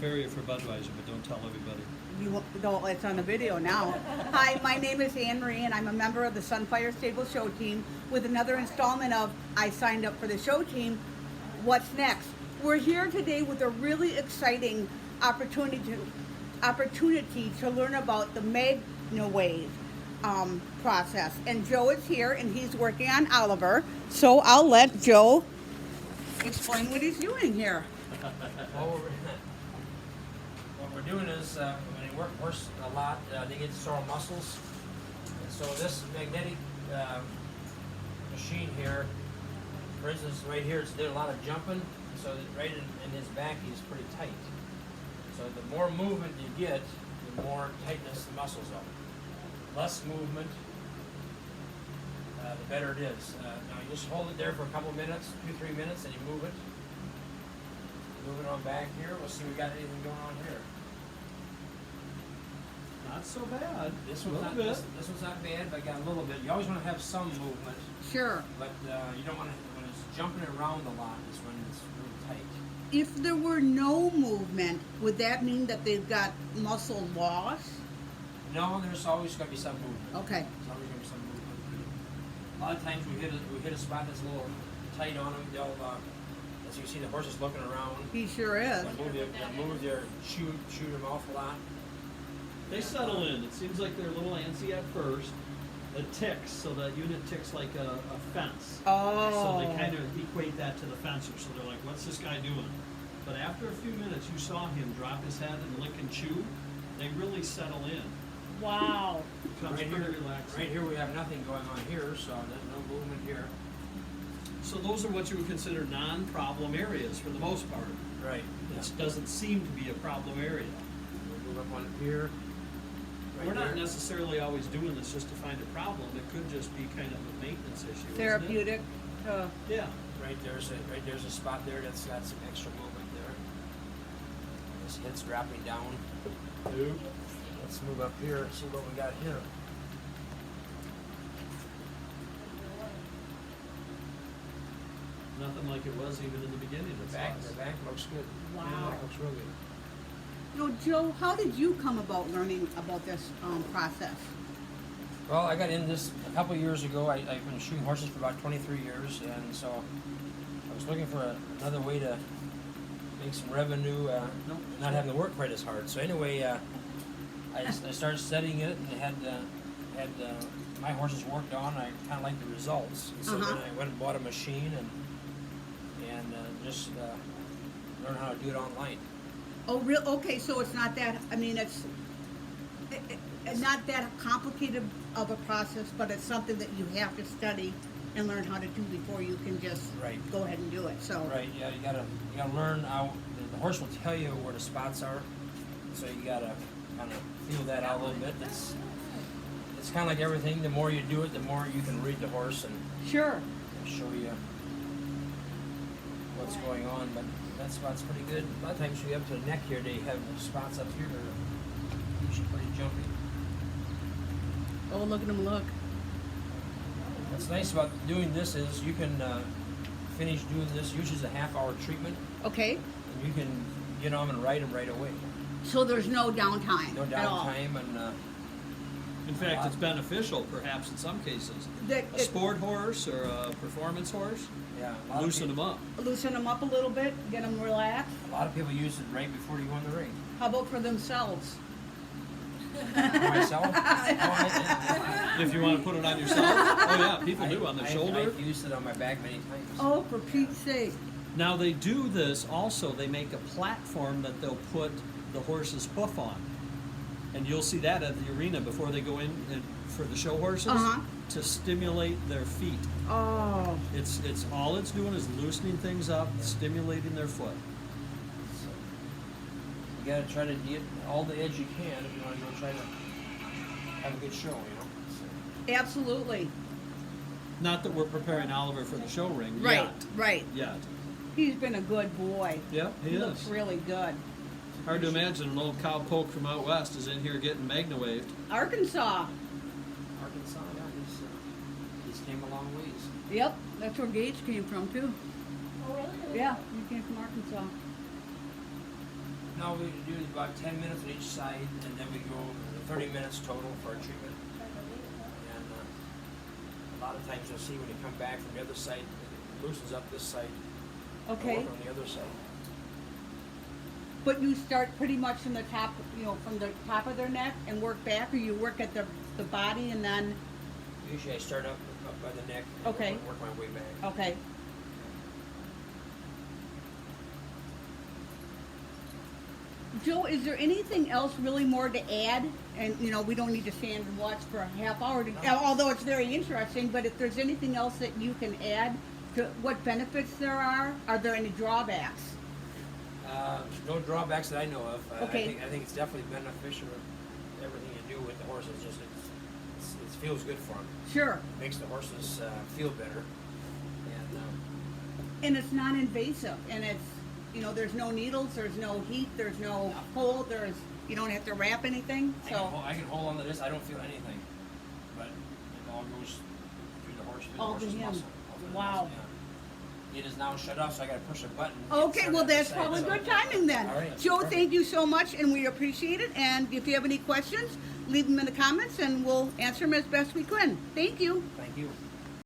farrier for Budweiser, but don't tell everybody. No, it's on the video now. Hi, my name is Anne Marie, and I'm a member of the Sunfire Stable show team with another installment of I Signed Up for the Show Team. What's next? We're here today with a really exciting opportunity to learn about the Magna-wave process. And Joe is here, and he's working on Oliver. So I'll let Joe explain what he's doing here. What we're doing is when you work horse a lot, they get sore muscles. And so this magnetic machine here, for instance, right here, it's doing a lot of jumping. So that right in his back, he's pretty tight. So the more movement you get, the more tightness the muscles are. Less movement, the better it is. Now you just hold it there for a couple minutes, 2-3 minutes, and you move it. Move it on back here. We'll see if we got anything going on here. Not so bad. This one's not bad, but I got a little bit. You always want to have some movement. Sure. But you don't want to, when it's jumping around a lot is when it's really tight. If there were no movement, would that mean that they've got muscle loss? No, there's always going to be some movement. Okay. There's always going to be some movement. A lot of times we hit a spot that's a little tight on them. They'll, as you see, the horse is looking around. He sure is. They'll move their shoot them off a lot. They settle in. It seems like they're a little antsy at first. It ticks, so that unit ticks like a fence. Oh. So they kind of equate that to the fencer. So they're like, what's this guy doing? But after a few minutes, you saw him drop his head and lick and chew. They really settle in. Wow. Becomes Right pretty here, relaxing. right here we have nothing going on here, so there's no movement here. So those are what you would consider non-problem areas for the most part. Right. It doesn't seem to be a problem area. We'll move up on here. Right We're not there. necessarily always doing this just to find a problem. It could just be kind of a maintenance issue. isn't it? Therapeutic. Yeah. Right there's a spot there that's got some extra movement there. His head's dropping down. Nope. Let's move up here and see what we got here. Nothing like it was even in the beginning. The back looks good. Wow. Yeah, that looks real good. You know, Joe, how did you come about learning about this process? Well, I got into this a couple years ago. I've been shooting horses for about 23 years, and so I was looking for another way to make some revenue, not having to work quite as hard. So anyway, I started studying it and had my horses worked on. I kind of liked the results, so then I went and bought a machine and just learned how to do it online. Oh, real? Okay, so it's not that. I mean, it's not that complicated of a process, but it's something that you have to study and learn how to do before you can just go ahead and do it. So right, yeah, you gotta learn how the horse will tell you where the spots are, so you gotta kind of feel that out a little bit. It's kind of like everything. The more you do it, the more you can read the horse and sure. show you what's going on. But that spot's pretty good. A lot of times you get up to the neck here, they have spots up here that are usually pretty jumpy. Oh, look at him! Look. What's nice about doing this is you can finish doing this. Usually a half-hour treatment, Okay. and you can get on and ride them right away. So there's no downtime. No At all. downtime, and In fact, it's beneficial, perhaps in some cases. A sport horse or a performance horse, yeah, a lot of loosen them people- up. Loosen them up a little bit, get them relaxed. A lot of people use it right before you go in the ring. How about for themselves? For myself, If you want to put it on yourself, oh yeah, people do on their shoulder. I've used it on my back many times. Oh, for Pete's sake! Now they do this also. They make a platform that they'll put the horse's hoof on, and you'll see that at the arena before they go in for the show horses to stimulate their feet. Oh. It's all it's doing is loosening things up, stimulating their foot. You gotta try to get all the edge you can if you want to go try to have a good show, you know. So, Absolutely. Not that we're preparing Oliver for the show ring Right. yet. Right. Yet. He's been a good boy. Yeah, he looks is. really good. Hard to imagine an old cowpoke from out west is in here getting Magna-waved. Arkansas. Arkansas, yeah, he's came a long ways. Yep, that's where Gage came from too. Oh, really? Yeah, he came from Arkansas. No, we do about 10 minutes on each side, and then we go 30 minutes total for our treatment. And a lot of times you'll see when you come back from the other side, it loosens up this side. Okay. And work on the other side. But you start pretty much from the top, you know, from the top of their neck and work back, or you work at the body and then. Usually I start up by the neck and Okay. work my way back. Okay. Joe, is there anything else really more to add? And you know, we don't need to stand and watch for a half hour, although it's very interesting. But if there's anything else that you can add to what benefits there are there any drawbacks? No drawbacks that I know of. Okay. I think it's definitely beneficial. Everything you do with the horses, it feels good for them. Sure. Makes the horses feel better. And it's non-invasive, and it's, you know, there's no needles, there's no heat, there's no cold, you don't have to wrap anything. So I can hold on to this. I don't feel anything, but it all goes through the horse, through the all to horse's him. muscle. All through the Wow. muscle, yeah. It is now shut off, so I got to push a button. Okay, well that's Say, probably so- good timing then. All right, Joe, perfect. thank you so much, and we appreciate it. And if you have any questions, leave them in the comments, and we'll answer them as best we can. Thank you. Thank you.